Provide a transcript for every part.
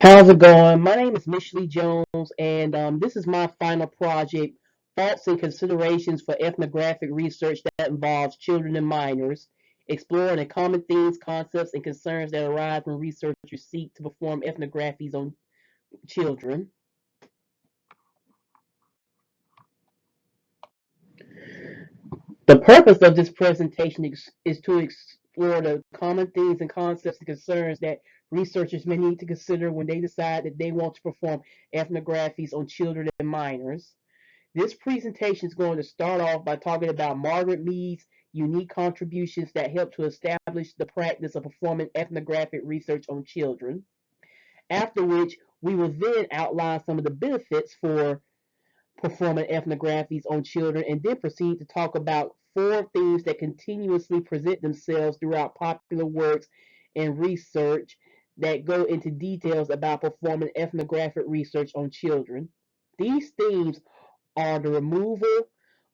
How's it going? My name is Mishley Jones, and this is my final project, Thoughts and Considerations for Ethnographic Research that involves children and minors, exploring the common themes, concepts, and concerns that arise when researchers seek to perform ethnographies on children. The purpose of this presentation is to explore the common themes and concepts and concerns that researchers may need to consider when they decide that they want to perform ethnographies on children and minors. This presentation is going to start off by talking about Margaret Mead's unique contributions that helped to establish the practice of performing ethnographic research on children. After which, we will then outline some of the benefits for performing ethnographies on children and then proceed to talk about four themes that continuously present themselves throughout popular works and research that go into details about performing ethnographic research on children. These themes are the removal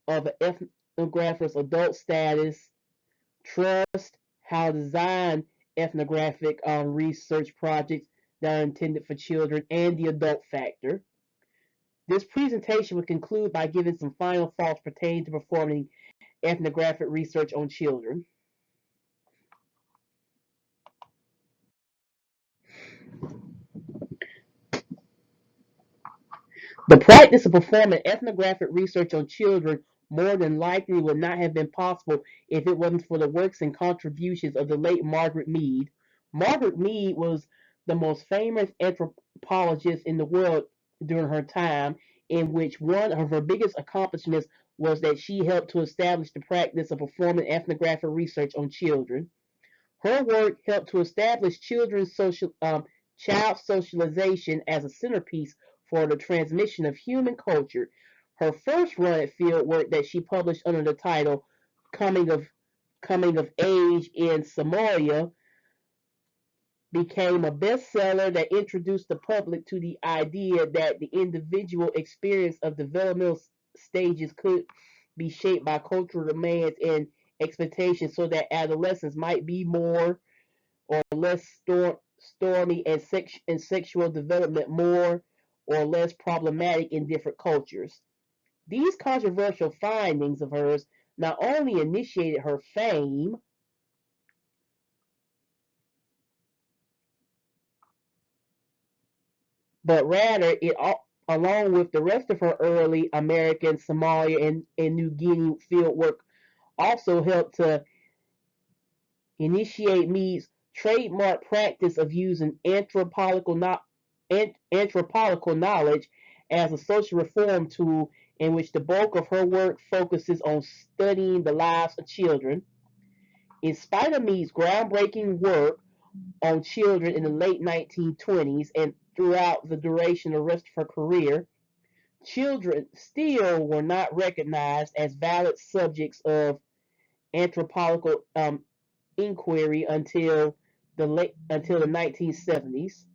of an ethnographer's adult status, trust, how to design ethnographic research projects that are intended for children, and the adult factor. This presentation will conclude by giving some final thoughts pertaining to performing ethnographic research on children. The practice of performing ethnographic research on children more than likely would not have been possible if it wasn't for the works and contributions of the late Margaret Mead. Margaret Mead was the most famous anthropologist in the world during her time, in which one of her biggest accomplishments was that she helped to establish the practice of performing ethnographic research on children. Her work helped to establish child socialization as a centerpiece for the transmission of human culture. Her first run at field work that she published under the title Coming of Coming of Age in Somalia became a bestseller that introduced the public to the idea that the individual experience of developmental stages could be shaped by cultural demands and expectations so that adolescents might be more or less stormy and sexual development more or less problematic in different cultures. These controversial findings of hers not only initiated her fame, but rather along with the rest of her early American, Somalia, and New Guinea fieldwork, also helped to initiate Mead's trademark practice of using anthropological knowledge as a social reform tool, in which the bulk of her work focuses on studying the lives of children. In spite of Mead's groundbreaking work on children in the late 1920s and throughout the duration of the rest of her career, children still were not recognized as valid subjects of anthropological inquiry until the 1970s.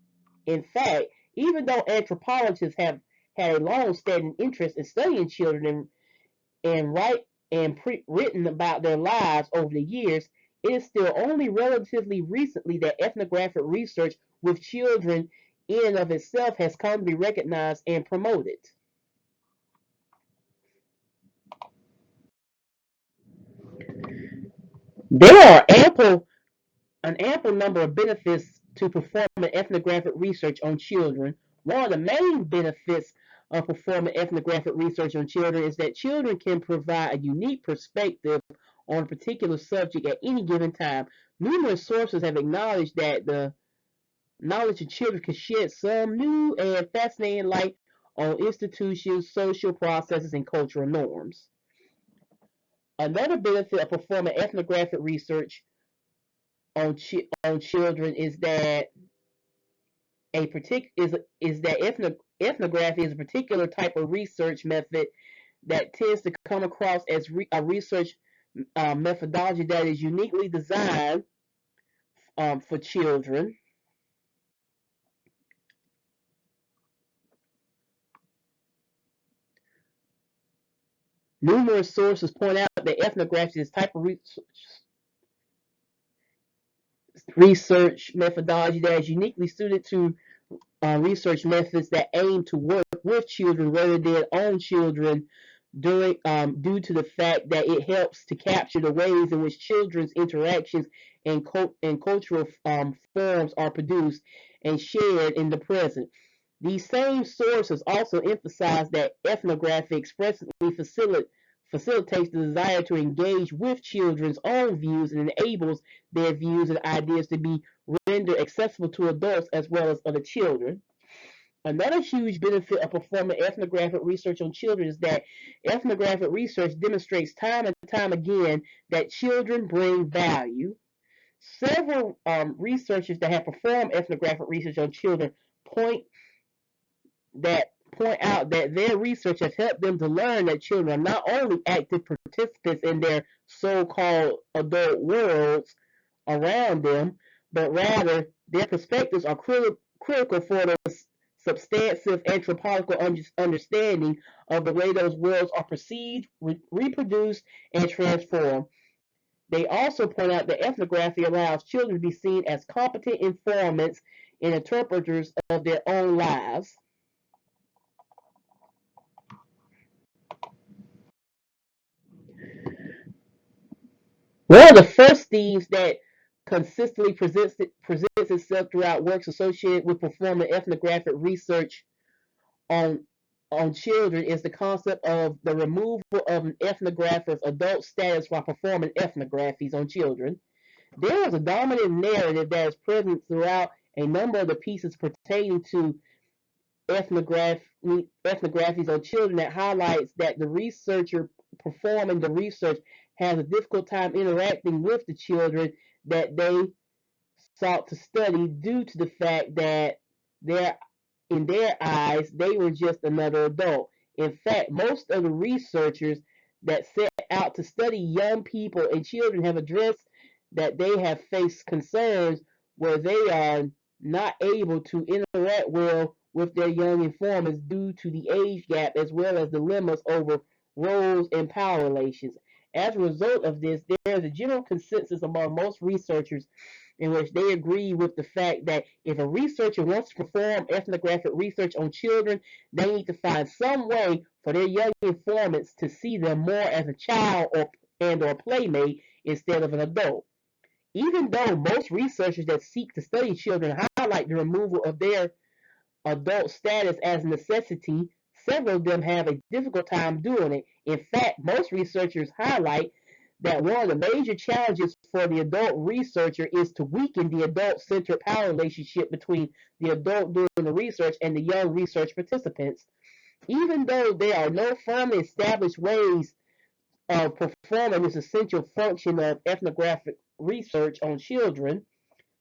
In fact, even though anthropologists have had a long-standing interest in studying children and write and written about their lives over the years, it is still only relatively recently that ethnographic research with children in and of itself has come to be recognized and promoted. There are an ample number of benefits to performing ethnographic research on children. One of the main benefits of performing ethnographic research on children is that children can provide a unique perspective on a particular subject at any given time. Numerous sources have acknowledged that the knowledge of children can shed some new and fascinating light on institutions, social processes, and cultural norms. Another benefit of performing ethnographic research on children is that a partic- is that ethnography is a particular type of research method that tends to come across as a research methodology that is uniquely designed for children. Numerous sources point out that ethnography is type of research methodology that is uniquely suited to research methods that aim to work with children rather than on children due to the fact that it helps to capture the ways in which children's interactions and cultural forms are produced and shared in the present. These same sources also emphasize that ethnography expressly facilitates the desire to engage with children's own views and enables their views and ideas to be rendered accessible to adults as well as other children. Another huge benefit of performing ethnographic research on children is that ethnographic research demonstrates time and time again that children bring value. Several researchers that have performed ethnographic research on children point point out that their research has helped them to learn that children are not only active participants in their so-called adult worlds around them, but rather their perspectives are critical for the substantive anthropological understanding of the way those worlds are perceived, reproduced, and transformed. They also point out that ethnography allows children to be seen as competent informants and interpreters of their own lives. One of the first themes that consistently presents itself throughout works associated with performing ethnographic research on on children is the concept of the removal of an ethnographer's adult status while performing ethnographies on children. There is a dominant narrative that is present throughout a number of the pieces pertaining to ethnographies on children that highlights that the researcher performing the research has a difficult time interacting with the children that they sought to study due to the fact that their in their eyes they were just another adult. In fact, most of the researchers that set out to study young people and children have addressed that they have faced concerns where they are not able to interact well with their young informants due to the age gap as well as dilemmas over roles and power relations. As a result of this, there is a general consensus among most researchers in which they agree with the fact that if a researcher wants to perform ethnographic research on children, they need to find some way for their young informants to see them more as a child or playmate instead of an adult. Even though most researchers that seek to study children highlight the removal of their adult status as a necessity, several of them have a difficult time doing it. In fact, most researchers highlight that one of the major challenges for the adult researcher is to weaken the adult-centered power relationship between the adult doing the research and the young research participants. Even though there are no firmly established ways of performing this essential function of ethnographic research on children,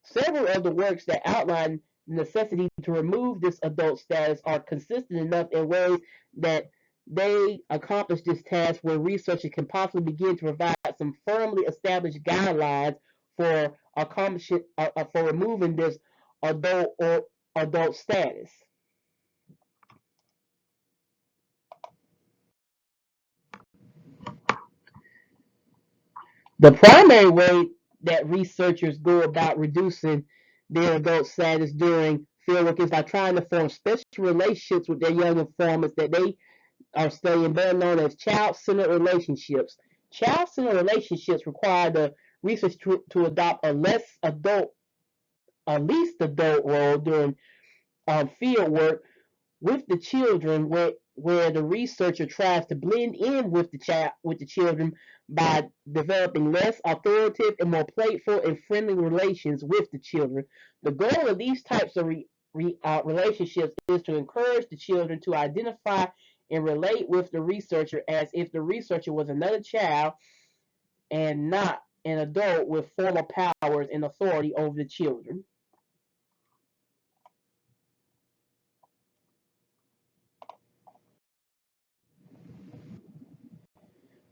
several of the works that outline the necessity to remove this adult status are consistent enough in ways that they accomplish this task where researchers can possibly begin to provide some firmly established guidelines for accomplishing for removing this adult status. The primary way that researchers go about reducing their adult status during fieldwork is by trying to form special relationships with their young informants that they are studying, better known as child-centered relationships. Child-centered relationships require the research to adopt a least adult role during field work with the children where the researcher tries to blend in with the children by developing less authoritative and more playful and friendly relations with the children. The goal of these types of relationships is to encourage the children to identify and relate with the researcher as if the researcher was another child and not an adult with formal powers and authority over the children.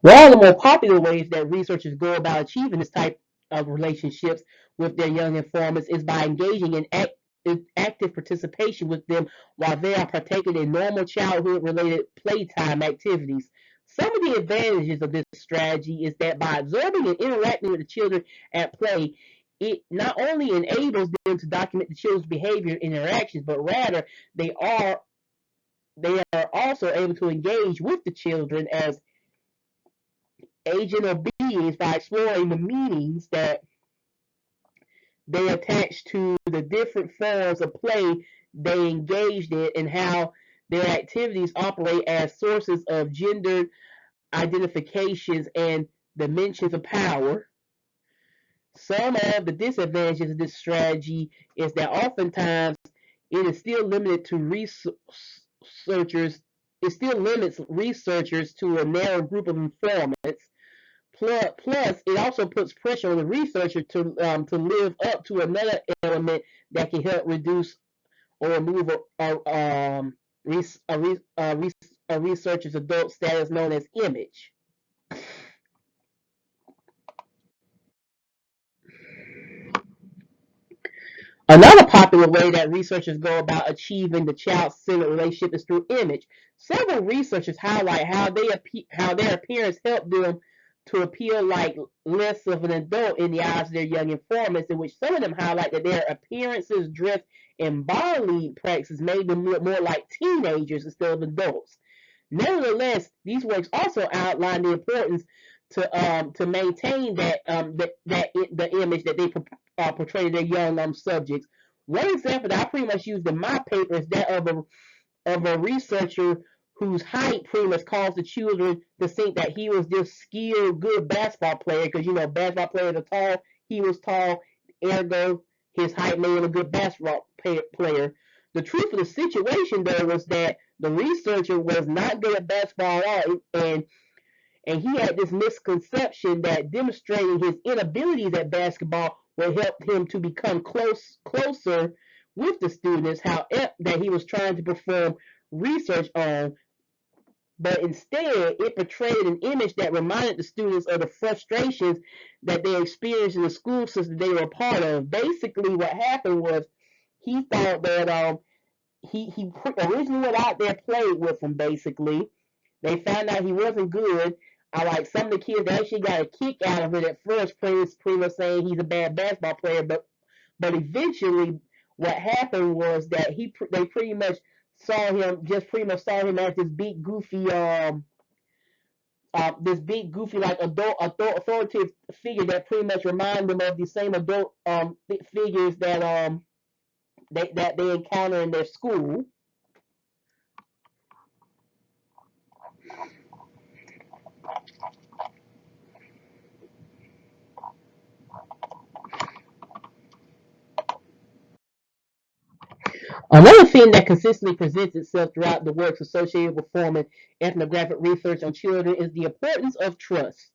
One of the more popular ways that researchers go about achieving this type of relationships with their young informants is by engaging in active participation with them while they are partaking in normal childhood related playtime activities. Some of the advantages of this strategy is that by observing and interacting with the children at play, it not only enables them to document the children's behavior and interactions, but rather they are they are also able to engage with the children as agent or beings by exploring the meanings that they attach to the different forms of play they engaged in and how their activities operate as sources of gender identifications and dimensions of power. Some of the disadvantages of this strategy is that oftentimes it is still limited to researchers. It still limits researchers to a narrow group of informants. Plus, it also puts pressure on the researcher to live up to another element that can help reduce or remove a researcher's adult status known as image. Another popular way that researchers go about achieving the child-centered relationship is through image. Several researchers highlight how their appearance helped them to appear like less of an adult in the eyes of their young informants, in which some of them highlight that their appearances, dress, and bodily practices made them look more like teenagers instead of adults. Nevertheless, these works also outline the importance to maintain the image that they portray to their young subjects. One example that I pretty much used in my paper is that of a researcher whose height pretty much caused the children to think that he was this skilled, good basketball player because basketball players are tall. He was tall, ergo his height made him a good basketball player. The truth of the situation though was that the researcher was not good at basketball at all, and he had this misconception that demonstrating his inabilities at basketball would help him to become closer with the students, however, that he was trying to perform research on, but instead it portrayed an image that reminded the students of the frustrations that they experienced in the school system they were a part of. Basically, what happened was he thought that he originally went out there played with him. Basically, they found out he wasn't good. I like some of the kids actually got a kick out of it at first, pretty much saying he's a bad basketball player, but eventually what happened was that they pretty much pretty much saw him as this big goofy like adult authoritative figure that pretty much reminded them of the same adult figures that they encounter in their school. Another theme that consistently presents itself throughout the works associated with performing ethnographic research on children is the importance of trust.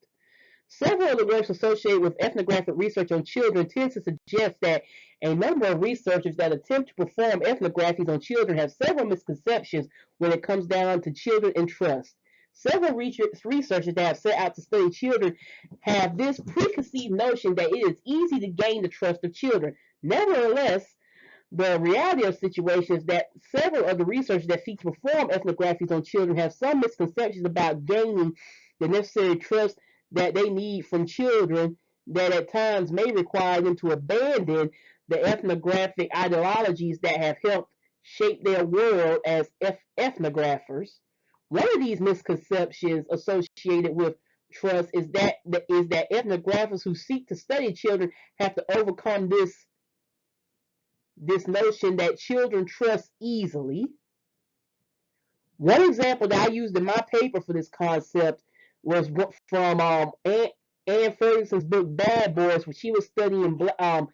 Several of the works associated with ethnographic research on children tend to suggest that a number of researchers that attempt to perform ethnographies on children have several misconceptions when it comes down to children and trust. Several researchers that have set out to study children have this preconceived notion that it is easy to gain the trust of children. Nevertheless, the reality of the situation is that several of the researchers that seek to perform ethnographies on children have some misconceptions about gaining the necessary trust that they need from children that at times may require them to abandon the ethnographic ideologies that have helped shape their world as ethnographers. One of these misconceptions associated with trust is that ethnographers who seek to study children have to overcome this notion that children trust easily. One example that I used in my paper for this concept was from Anne Ferguson's book Bad Boys, where she was studying black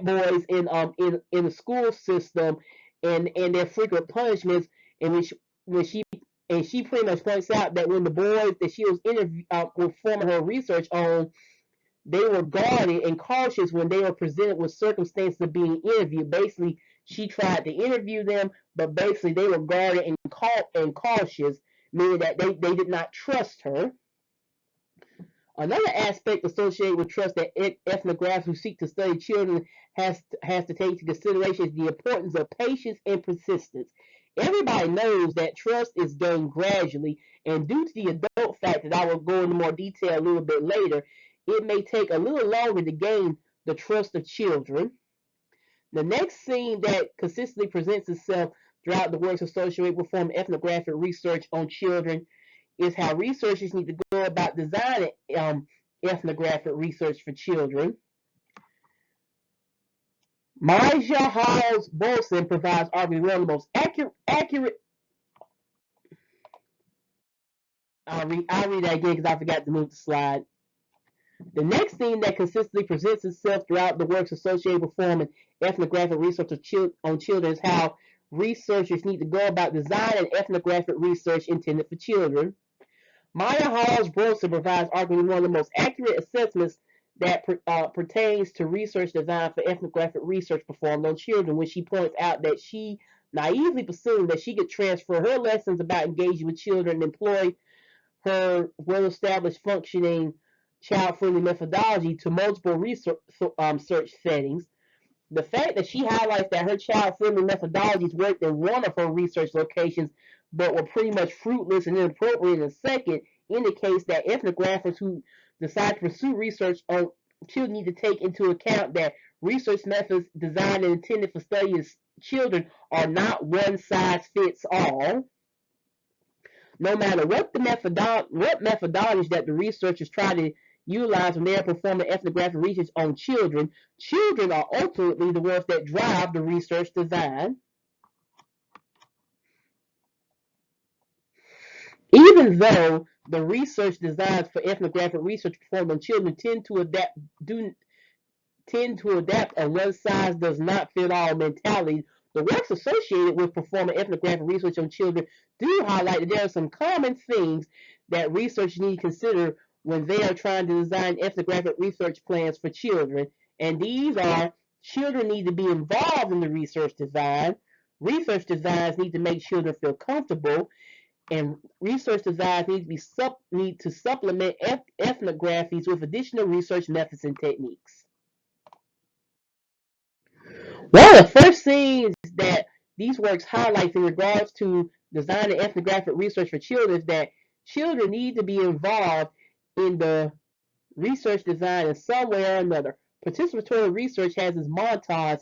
boys in the school system and their frequent punishments, and she pretty much points out that when the boys that she was performing her research on, they were guarded and cautious when they were presented with circumstances of being interviewed. Basically, she tried to interview them, but basically they were guarded and cautious, meaning that they did not trust her. Another aspect associated with trust that ethnographers who seek to study children has to take into consideration is the importance of patience and persistence. Everybody knows that trust is gained gradually, and due to the adult fact that I will go into more detail a little bit later, it may take a little longer to gain the trust of children. The next theme that consistently presents itself throughout the works associated with performing ethnographic research on children is how researchers need to go about designing ethnographic research for children. Maja Hall's Bolson provides arguably one of the most accurate. I'll read that again because I forgot to move the slide. The next theme that consistently presents itself throughout the works associated with performing ethnographic research on children is how researchers need to go about designing ethnographic research intended for children. Maya Hall's Brosser provides arguably one of the most accurate assessments that pertains to research design for ethnographic research performed on children, when she points out that she naively presumed that she could transfer her lessons about engaging with children and employ her well-established functioning child-friendly methodology to multiple research search settings. The fact that she highlights that her child-friendly methodologies worked in one of her research locations but were pretty much fruitless and inappropriate in a second indicates that ethnographers who decide to pursue research on children need to take into account that research methods designed and intended for studying children are not one size fits all. No matter what methodologies that the researchers try to utilize when they are performing ethnographic research on children, children are ultimately the ones that drive the research design. Even though the research designs for ethnographic research performed on children tend to adapt a one-size-does-not-fit-all mentality, the works associated with performing ethnographic research on children do highlight that there are some common things that researchers need to consider when they are trying to design ethnographic research plans for children. And these are: children need to be involved in the research design, research designs need to make children feel comfortable, and research designs need to supplement ethnographies with additional research methods and techniques. One of the first things that these works highlight in regards to designing ethnographic research for children is that children need to be involved in the research design in some way or another. Participatory research has its montage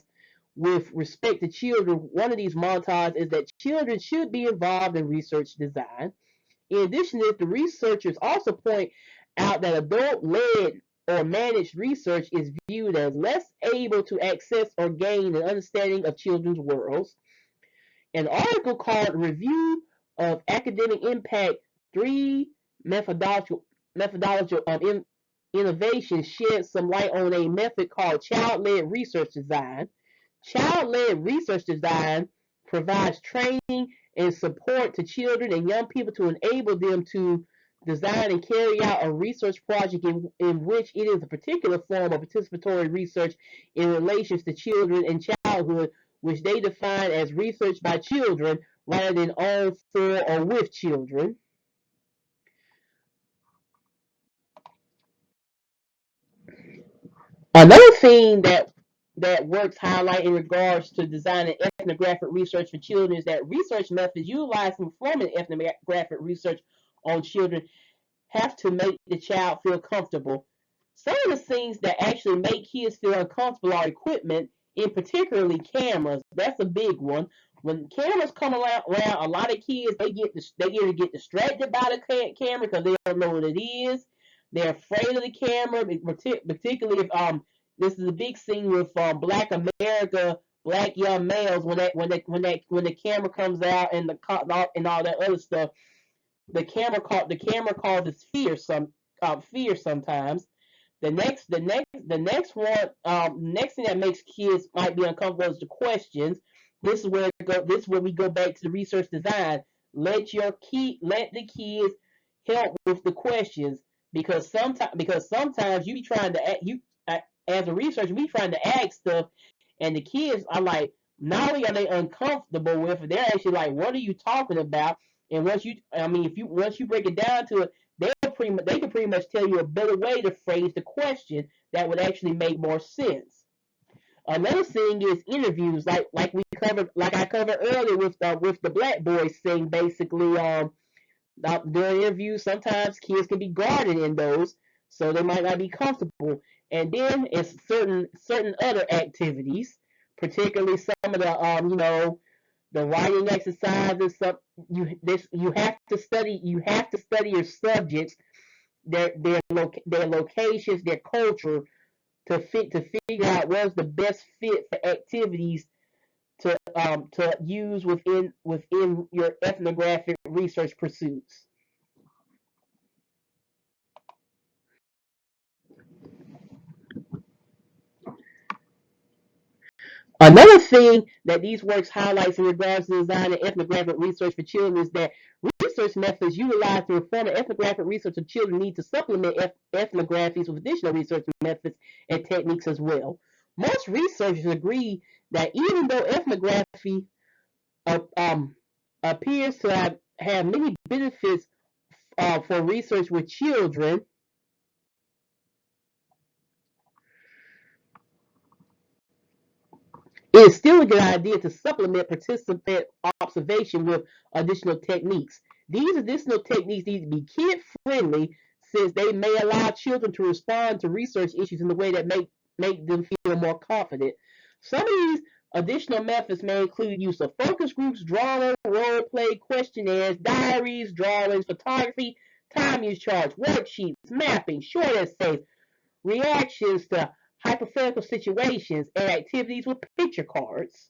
with respect to children. One of these montages is that children should be involved in research design. In addition to this, the researchers also point out that adult-led or managed research is viewed as less able to access or gain an understanding of children's worlds. An article called Review of Academic Impact: 3 Methodological Innovations sheds some light on a method called child-led research design. Child-led research design provides training and support to children and young people to enable them to design and carry out a research project in which it is a particular form of participatory research in relations to children and childhood, which they define as research by children rather than on, for, or with children. Another thing that works highlight in regards to designing ethnographic research for children is that research methods utilized in performing ethnographic research on children have to make the child feel comfortable. Some of the things that actually make kids feel uncomfortable are equipment, in particularly cameras. That's a big one. When cameras come around, a lot of kids they either get distracted by the camera because they don't know what it is. They're afraid of the camera, particularly if this is a big thing with Black America, Black young males when the camera comes out and and all that other stuff. The camera causes fear sometimes. Next thing that makes kids might be uncomfortable is the questions. This is where we go back to the research design. Let the kids help with the questions, because sometimes you be trying to as a researcher, we trying to ask stuff, and the kids are like, not only are they uncomfortable with it, they're actually like, what are you talking about? And once you break it down to it, they can pretty much tell you a better way to phrase the question that would actually make more sense. Another thing is interviews, like I covered earlier with the Black Boys thing. Basically, during interviews, sometimes kids can be guarded in those, so they might not be comfortable. And then it's certain other activities, particularly some of the the writing exercises. Some you have to study your subjects, their locations, their culture to figure out what's the best fit for activities to use within your ethnographic research pursuits. Another thing that these works highlights in regards to design and ethnographic research for children is that research methods utilized to inform ethnographic research of children need to supplement ethnographies with additional research methods and techniques as well. Most researchers agree that even though ethnography uh, um, appears to have many benefits for research with children, it is still a good idea to supplement participant observation with additional techniques. These additional techniques need to be kid friendly since they may allow children to respond to research issues in a way that make them feel more confident. Some of these additional methods may include use of focus groups, drawing, role play, questionnaires, diaries, drawings, photography, time use charts, worksheets, mapping, short essays, reactions to hypothetical situations, and activities with picture cards.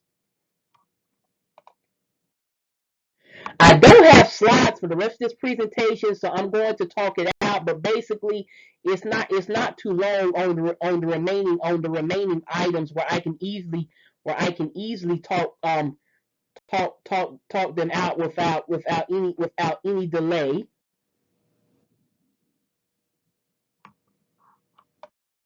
I don't have slides for the rest of this presentation, so I'm going to talk it out. But basically, it's not too long on the remaining items where I can easily talk them out without any delay.